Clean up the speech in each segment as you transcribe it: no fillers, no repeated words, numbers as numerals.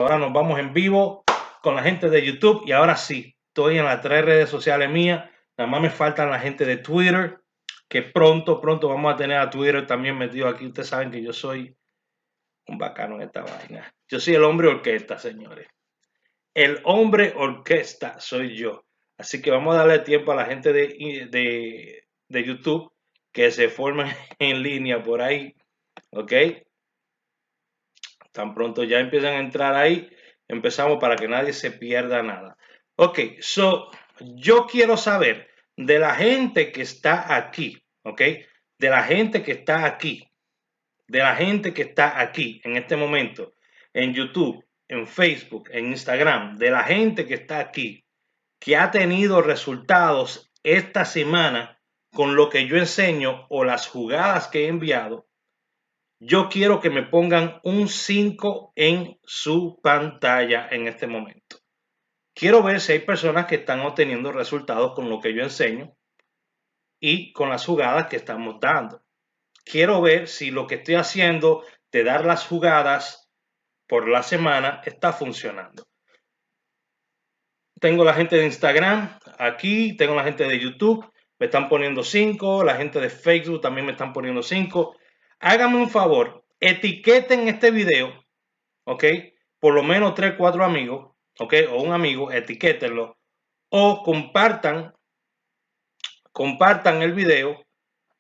Ahora nos vamos en vivo con la gente de YouTube y ahora sí, estoy en las 3 redes sociales mías. Nada más me faltan la gente de Twitter, que pronto vamos a tener a Twitter también metido aquí. Ustedes saben que yo soy un bacano en esta vaina. Yo soy el hombre orquesta, señores. El hombre orquesta soy yo. Así que vamos a darle tiempo a la gente de YouTube que se formen en línea por ahí. ¿Ok? Tan pronto ya empiezan a entrar ahí, empezamos para que nadie se pierda nada. Ok, yo quiero saber de la gente que está aquí, ok, de la gente que está aquí, de la gente que está aquí en este momento, en YouTube, en Facebook, en Instagram, de la gente que está aquí, que ha tenido resultados esta semana con lo que yo enseño o las jugadas que he enviado. Yo quiero que me pongan un 5 en su pantalla en este momento. Quiero ver si hay personas que están obteniendo resultados con lo que yo enseño y con las jugadas que estamos dando. Quiero ver si lo que estoy haciendo de dar las jugadas por la semana está funcionando. Tengo la gente de Instagram aquí, tengo la gente de YouTube, me están poniendo 5, la gente de Facebook también me están poniendo 5. Háganme un favor, etiqueten este video, ¿ok? Por lo menos 3, 4 amigos, ¿ok? O un amigo, etiquétenlo. O compartan el video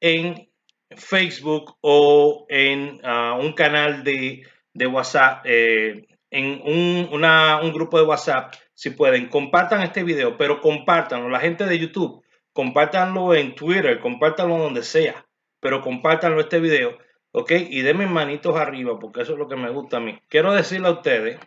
en Facebook o en un canal de WhatsApp, en un grupo de WhatsApp, si pueden, compartan este video, pero compártanlo. La gente de YouTube, compártanlo en Twitter, compártanlo donde sea, pero compártanlo este video, ¿ok? Y denme manitos arriba, porque eso es lo que me gusta a mí. Quiero decirle a ustedes,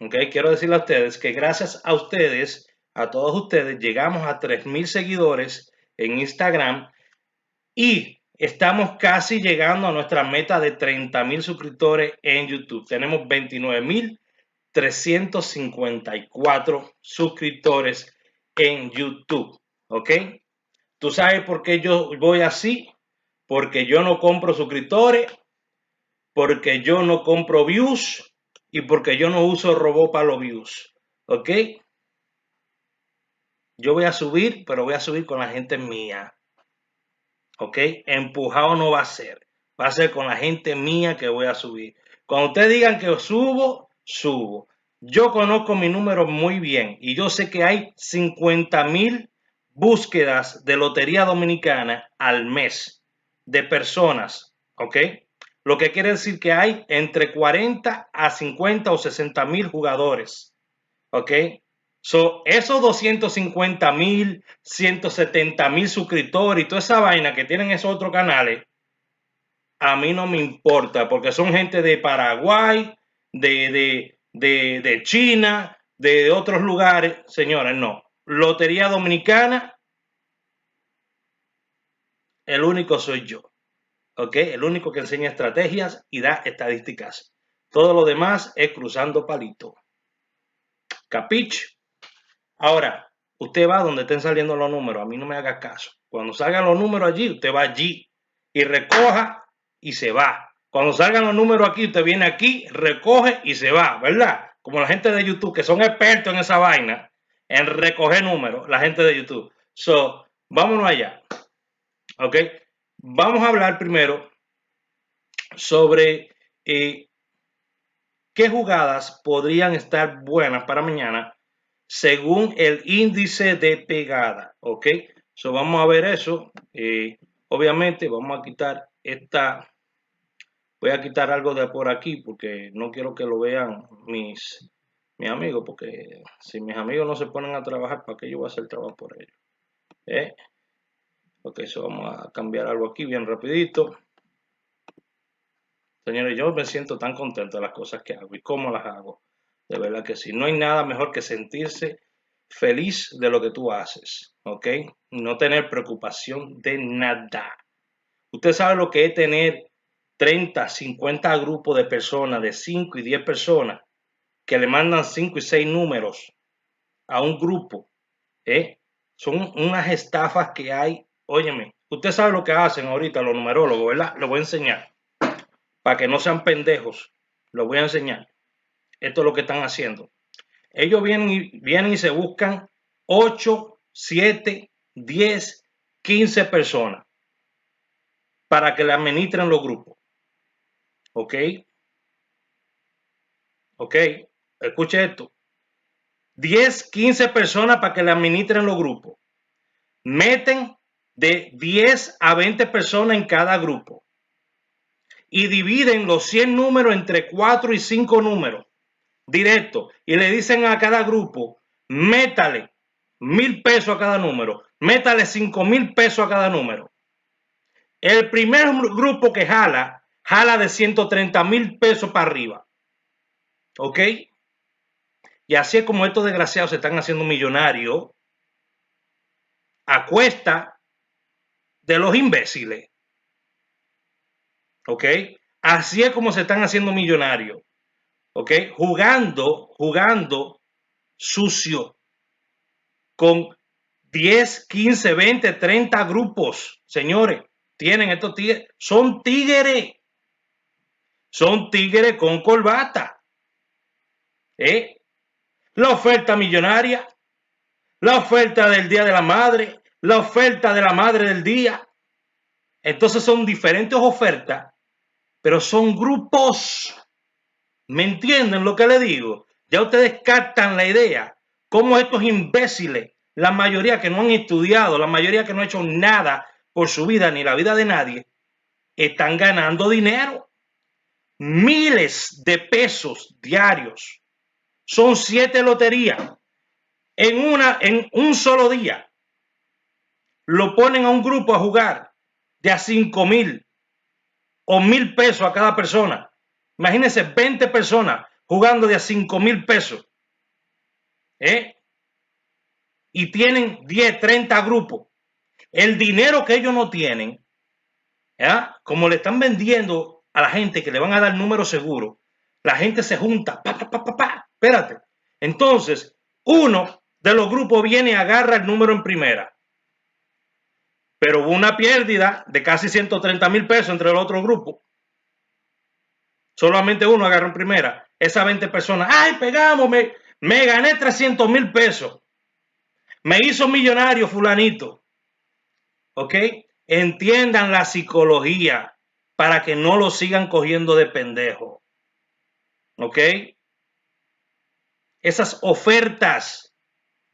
¿ok? Quiero decirle a ustedes que gracias a ustedes, a todos ustedes, llegamos a 3,000 seguidores en Instagram y estamos casi llegando a nuestra meta de 30,000 suscriptores en YouTube. Tenemos 29,354 suscriptores en YouTube. ¿Ok? ¿Tú sabes por qué yo voy así? Porque yo no compro suscriptores, porque yo no compro views y porque yo no uso robot para los views. ¿Ok? Yo voy a subir, pero voy a subir con la gente mía. ¿Ok? Empujado no va a ser. Va a ser con la gente mía que voy a subir. Cuando ustedes digan que subo, subo. Yo conozco mi número muy bien y yo sé que hay 50,000 búsquedas de Lotería Dominicana al mes de personas. ¿Ok? Lo que quiere decir que hay entre 40 a 50 o 60,000 jugadores. ¿Ok? Esos 250,000, 170,000 suscriptores y toda esa vaina que tienen esos otros canales, a mí no me importa, porque son gente de Paraguay, de China, de otros lugares. Señores, no. Lotería Dominicana, el único soy yo. ¿Ok? El único que enseña estrategias y da estadísticas. Todo lo demás es cruzando palito. ¿Capich? Ahora, usted va donde estén saliendo los números, a mí no me haga caso. Cuando salgan los números allí, usted va allí y recoja y se va. Cuando salgan los números aquí, usted viene aquí, recoge y se va, ¿verdad? Como la gente de YouTube, que son expertos en esa vaina, en recoger números, la gente de YouTube. Vámonos allá, ¿ok? Vamos a hablar primero sobre qué jugadas podrían estar buenas para mañana según el índice de pegada, ¿ok? Vamos a ver eso. Obviamente vamos a quitar voy a quitar algo de por aquí porque no quiero que lo vean mis amigos, porque si mis amigos no se ponen a trabajar, ¿para qué yo voy a hacer trabajo por ellos? Ok, vamos a cambiar algo aquí bien rapidito. Señores, yo me siento tan contento de las cosas que hago y cómo las hago. De verdad que sí. No hay nada mejor que sentirse feliz de lo que tú haces, ¿ok? No tener preocupación de nada. Usted sabe lo que es tener 30, 50 grupos de personas, de 5 y 10 personas, que le mandan 5 y 6 números a un grupo, ¿eh? Son unas estafas que hay. Óyeme, usted sabe lo que hacen ahorita los numerólogos, ¿verdad? Lo voy a enseñar. Para que no sean pendejos, lo voy a enseñar. esto es lo que están haciendo. Ellos vienen y se buscan 8, 7, 10, 15 personas para que le administren los grupos. ¿Ok? ¿Ok? Escuche esto. 10, 15 personas para que le administren los grupos. Meten de 10 a 20 personas en cada grupo. Y dividen los 100 números entre 4 y 5 números directo. Y le dicen a cada grupo, métale 1,000 pesos a cada número. Métale 5,000 pesos a cada número. El primer grupo que jala de 130,000 pesos para arriba. ¿Ok? Y así es como estos desgraciados se están haciendo millonarios a cuesta de los imbéciles. ¿Ok? Así es como se están haciendo millonarios. ¿Ok? Jugando sucio con 10, 15, 20, 30 grupos. Señores, tienen estos tigres. Son tigres. Son tigres con corbata. La oferta millonaria, la oferta del Día de la Madre, la oferta de la Madre del Día. Entonces son diferentes ofertas, pero son grupos. ¿Me entienden lo que le digo? Ya ustedes captan la idea. Cómo estos imbéciles, la mayoría que no han estudiado, la mayoría que no han hecho nada por su vida ni la vida de nadie, están ganando dinero. Miles de pesos diarios. Son 7 loterías. En un solo día. Lo ponen a un grupo a jugar de a 5,000 o 1,000 pesos a cada persona. Imagínense 20 personas jugando de a 5,000 pesos. Y tienen 10, 30 grupos. El dinero que ellos no tienen, como le están vendiendo a la gente que le van a dar número seguro, la gente se junta. Espérate. Entonces, uno de los grupos viene y agarra el número en primera. Pero hubo una pérdida de casi 130,000 pesos entre el otro grupo. Solamente uno agarró en primera. Esas 20 personas, ¡ay, pegamos! Me gané 300,000 pesos. Me hizo millonario fulanito. ¿Ok? Entiendan la psicología para que no lo sigan cogiendo de pendejo. ¿Ok? Esas ofertas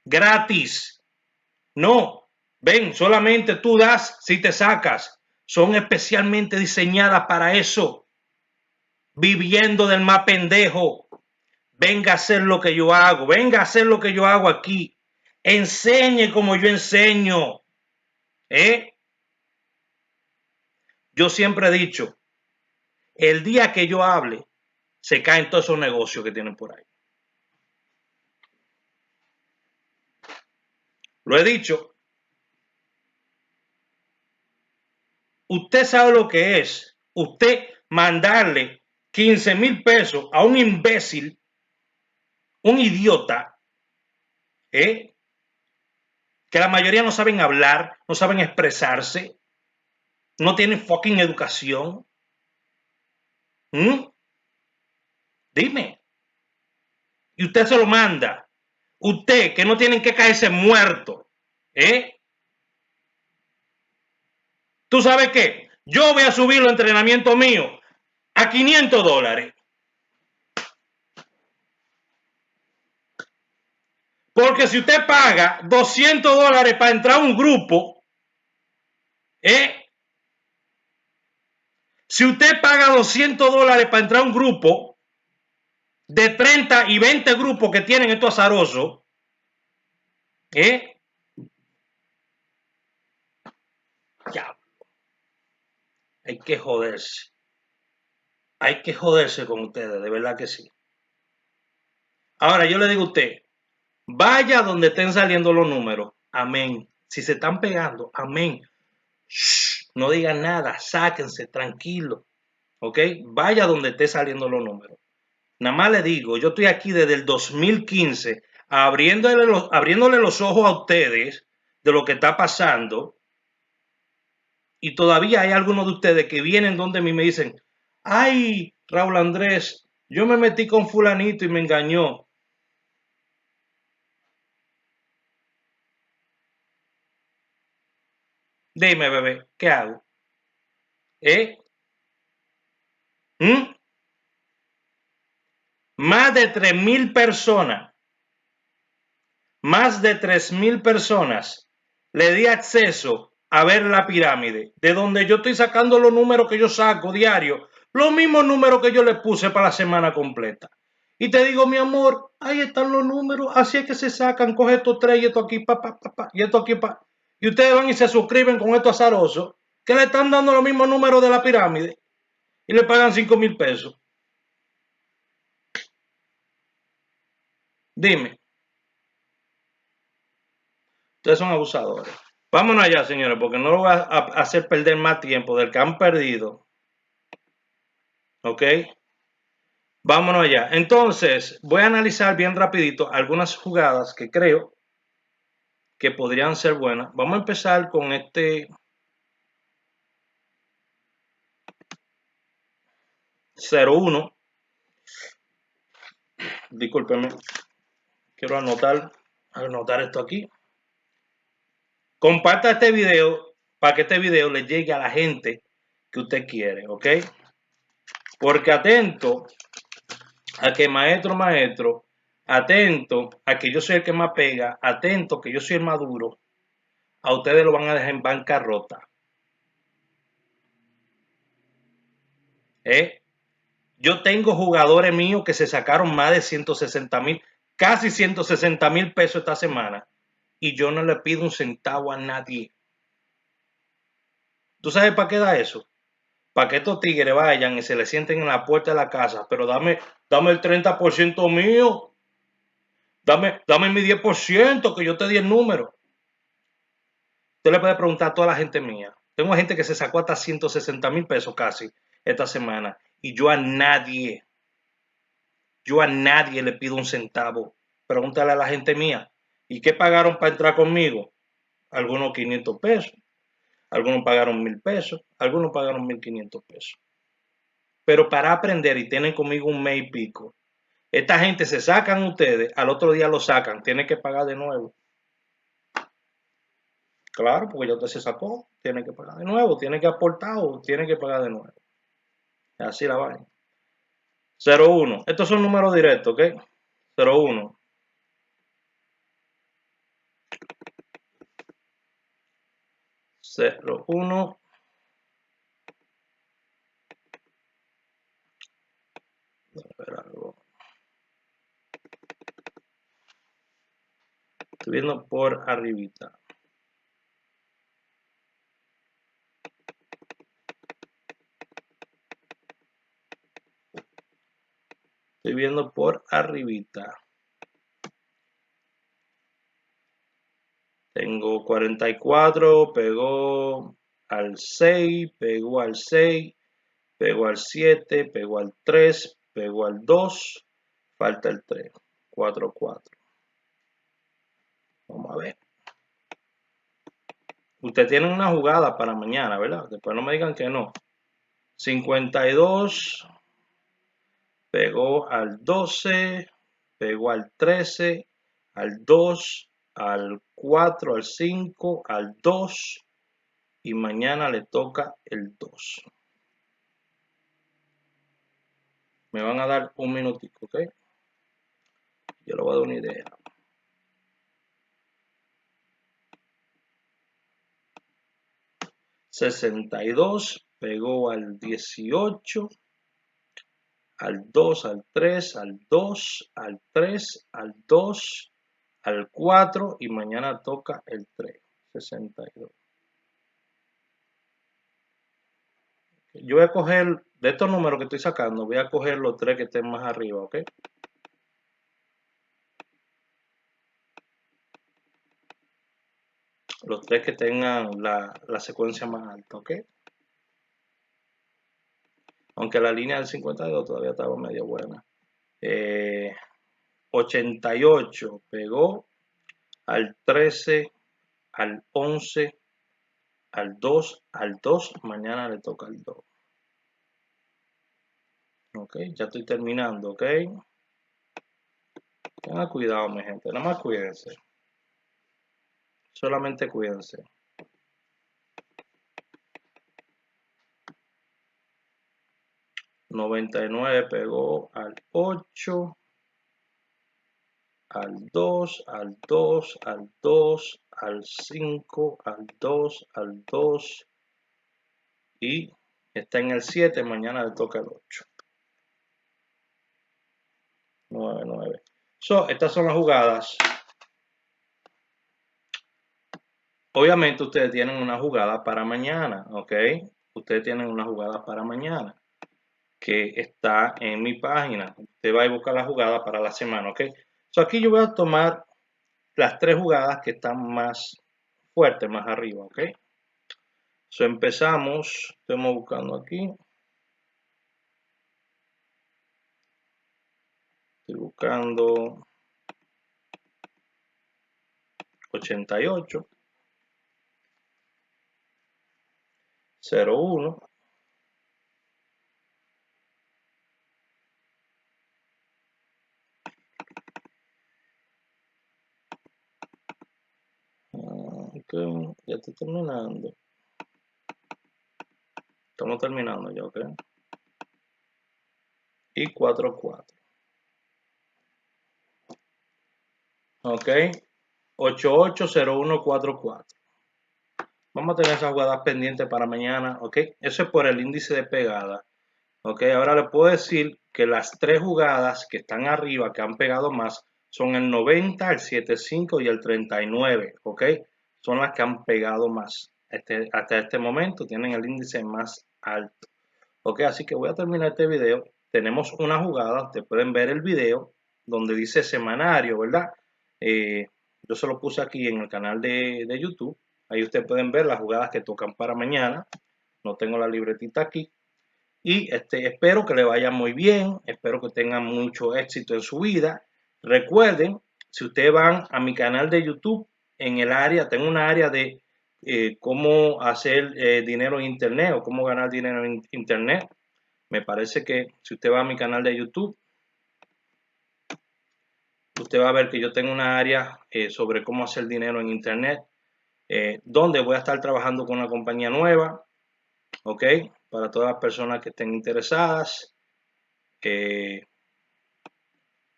gratis. No. Ven, solamente tú das si te sacas. Son especialmente diseñadas para eso. Viviendo del más pendejo. Venga a hacer lo que yo hago. Venga a hacer lo que yo hago aquí. Enseñe como yo enseño. Yo siempre he dicho, el día que yo hable, se caen todos esos negocios que tienen por ahí. Lo he dicho. Usted sabe lo que es. Usted mandarle 15,000 pesos a un imbécil, un idiota, que la mayoría no saben hablar, no saben expresarse, no tienen fucking educación. Dime. Y usted se lo manda. Usted, que no tienen que caerse muerto. ¿Tú sabes qué? Yo voy a subir los entrenamientos míos a $500. Porque si usted paga $200 para entrar a un grupo, si usted paga $200 para entrar a un grupo de 30 y 20 grupos que tienen estos azarosos, ya, hay que joderse. Hay que joderse con ustedes, de verdad que sí. Ahora yo le digo a usted, vaya donde estén saliendo los números, amén. Si se están pegando, amén. Shh, no digan nada, sáquense, tranquilo. ¿Ok? Vaya donde esté saliendo los números. Nada más le digo, yo estoy aquí desde el 2015 abriéndole los ojos a ustedes de lo que está pasando. Y todavía hay algunos de ustedes que vienen donde mí me dicen, ay, Raúl Andrés, Yo me metí con fulanito y me engañó. Dime, bebé, ¿qué hago? ¿Eh? ¿Mm? Más de 3.000 personas, más de 3.000 personas le di acceso a ver la pirámide, de donde yo estoy sacando los números que yo saco diario, los mismos números que yo le puse para la semana completa. Y te digo, mi amor, ahí están los números, así es que se sacan, coge estos tres y esto aquí, y esto aquí, pa. Y ustedes van y se suscriben con estos azarosos, que le están dando los mismos números de la pirámide y le pagan 5.000 pesos. Dime, ustedes son abusadores. Vámonos allá, señores, porque no lo voy a hacer perder más tiempo del que han perdido. ¿Ok? Vámonos allá. Entonces, voy a analizar bien rapidito algunas jugadas que creo que podrían ser buenas. Vamos a empezar con este 0-1. Discúlpeme. Quiero anotar esto aquí. Comparta este video para que este video le llegue a la gente que usted quiere, ¿ok? Porque atento a que maestro, atento a que yo soy el que más pega, atento que yo soy el más duro, a ustedes lo van a dejar en bancarrota. ¿Eh? Yo tengo jugadores míos que se sacaron más de 160,000, casi 160,000 pesos esta semana, y yo no le pido un centavo a nadie. ¿Tú sabes para qué da eso? Para que estos tigres vayan y se le sienten en la puerta de la casa, pero dame el 30% mío, dame mi 10%, que yo te di el número. Usted le puede preguntar a toda la gente mía. Tengo gente que se sacó hasta 160,000 pesos casi esta semana, y yo a nadie le pido un centavo. Pregúntale a la gente mía. ¿Y qué pagaron para entrar conmigo? Algunos 500 pesos, algunos pagaron 1,000 pesos, algunos pagaron 1,500 pesos. Pero para aprender y tienen conmigo un mes y pico, esta gente se sacan ustedes, al otro día lo sacan, tienen que pagar de nuevo. Claro, porque ya usted se sacó, tiene que pagar de nuevo, tiene que aportar o tiene que pagar de nuevo. Así la vaina. 0-1. Estos son números directos, ¿ok? 0-1. 0-1. Estoy viendo por arribita. Estoy viendo por arribita. Tengo 44, pegó al 6, pegó al 6, pegó al 7, pegó al 3, pegó al 2, falta el 3, 4, 4. Vamos a ver. Usted tiene una jugada para mañana, ¿verdad? Después no me digan que no. 52, pegó al 12, pegó al 13, al 2, al 4, al 5, al 2 y mañana le toca el 2. Me van a dar un minutico, ¿ok? Yo le voy a dar una idea. $62, pegó al 18, al 2, al 3, al 2, al 3, al 2, al 4 y mañana toca el 3, 62. Yo voy a coger, de estos números que estoy sacando, voy a coger los 3 que estén más arriba, ¿ok? Los 3 que tengan la secuencia más alta, ¿ok? Aunque la línea del 52 todavía estaba medio buena. 88 pegó al 13, al 11, al 2, mañana le toca al 2. Ok, ya estoy terminando, ok. Tengan cuidado, mi gente, nada más cuídense. Solamente cuídense. $99 pegó al 8, al 2, al 2, al 2, al 5, al 2, al 2 y está en el 7, mañana le toca el 8. 9, 9. So, estas son las jugadas. Obviamente ustedes tienen una jugada para mañana, ¿ok? Ustedes tienen una jugada para mañana que está en mi página. Usted va a buscar la jugada para la semana, ¿ok? So, aquí yo voy a tomar las 3 jugadas que están más fuertes, más arriba, ¿ok? So, empezamos, estamos buscando aquí. Estoy buscando 88, 01, ok, ya estoy terminando. Estamos terminando ya, ok. Y 44. Ok, 880144. Vamos a tener esa jugada pendiente para mañana, ok. Eso es por el índice de pegada. Ok, ahora le puedo decir que las 3 jugadas que están arriba, que han pegado más, son el 90, el 75 y el 39, ok. Son las que han pegado más. Hasta este momento tienen el índice más alto. Ok, así que voy a terminar este video. Tenemos una jugada, ustedes pueden ver el video donde dice semanario, ¿verdad? Yo se lo puse aquí en el canal de YouTube. Ahí ustedes pueden ver las jugadas que tocan para mañana. No tengo la libretita aquí. Y espero que le vaya muy bien. Espero que tengan mucho éxito en su vida. Recuerden, si ustedes van a mi canal de YouTube, en el área, tengo una área de cómo hacer dinero en Internet o cómo ganar dinero en Internet. Me parece que si usted va a mi canal de YouTube, usted va a ver que yo tengo una área sobre cómo hacer dinero en Internet, donde voy a estar trabajando con una compañía nueva, ¿ok? Para todas las personas que estén interesadas,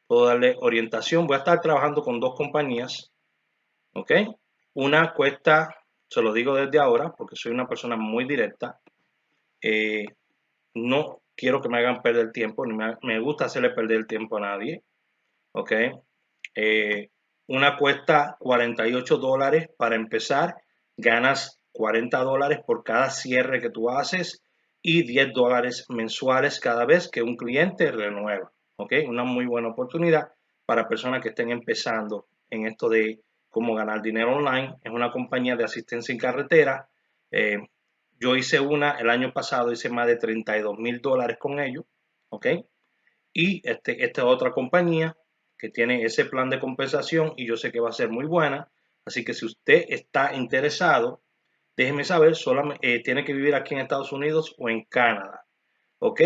puedo darle orientación. Voy a estar trabajando con 2 compañías, ¿ok? Una cuesta, se lo digo desde ahora, porque soy una persona muy directa, no quiero que me hagan perder tiempo, ni me gusta hacerle perder el tiempo a nadie, ¿ok? Una cuesta $48 para empezar, ganas $40 por cada cierre que tú haces y $10 mensuales cada vez que un cliente renueva, ¿ok? Una muy buena oportunidad para personas que estén empezando en esto de cómo ganar dinero online. Es una compañía de asistencia en carretera. Yo hice una el año pasado, hice más de $32,000 con ellos, ¿ok? Y esta otra compañía que tiene ese plan de compensación y yo sé que va a ser muy buena. Así que si usted está interesado, déjeme saber, solamente tiene que vivir aquí en Estados Unidos o en Canadá, ¿ok?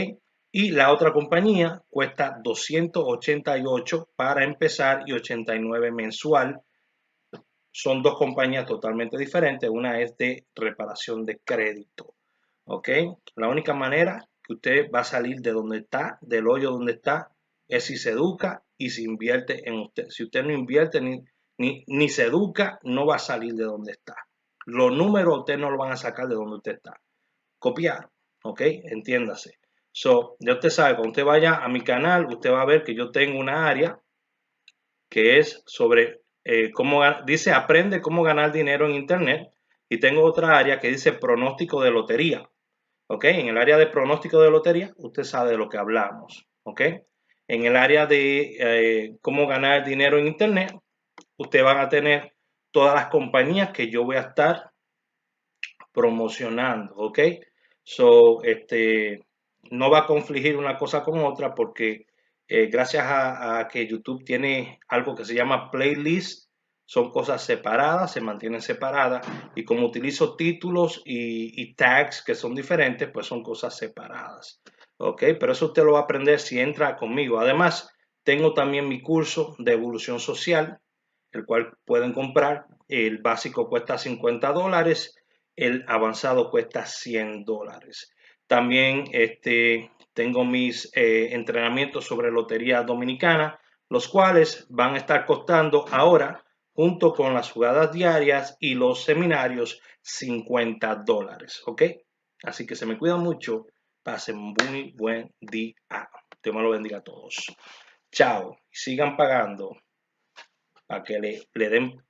Y la otra compañía cuesta $288 para empezar y $89 mensual. Son 2 compañías totalmente diferentes. Una es de reparación de crédito, ¿ok? La única manera que usted va a salir de donde está, del hoyo donde está, es si se educa y si invierte en usted. Si usted no invierte ni se educa, no va a salir de donde está. Los números usted no lo van a sacar de donde usted está. Copiar, ¿ok? Entiéndase. So, ya usted sabe, cuando usted vaya a mi canal, usted va a ver que yo tengo una área que es sobre dice aprende cómo ganar dinero en Internet, y tengo otra área que dice pronóstico de lotería. ¿Ok? En el área de pronóstico de lotería, usted sabe de lo que hablamos. ¿Ok? En el área de cómo ganar dinero en Internet, usted van a tener todas las compañías que yo voy a estar promocionando. ¿Ok? So, no va a confligir una cosa con otra porque gracias a que YouTube tiene algo que se llama playlist, son cosas separadas, se mantienen separadas, y como utilizo títulos y tags que son diferentes, pues son cosas separadas. Ok, pero eso usted lo va a aprender si entra conmigo. Además, tengo también mi curso de evolución social, el cual pueden comprar. El básico cuesta $50, el avanzado cuesta $100. También tengo mis entrenamientos sobre lotería dominicana, los cuales van a estar costando ahora, junto con las jugadas diarias y los seminarios, $50. ¿Ok? Así que se me cuidan mucho. Pasen muy buen día. Dios me lo bendiga a todos. Chao. Sigan pagando para que le den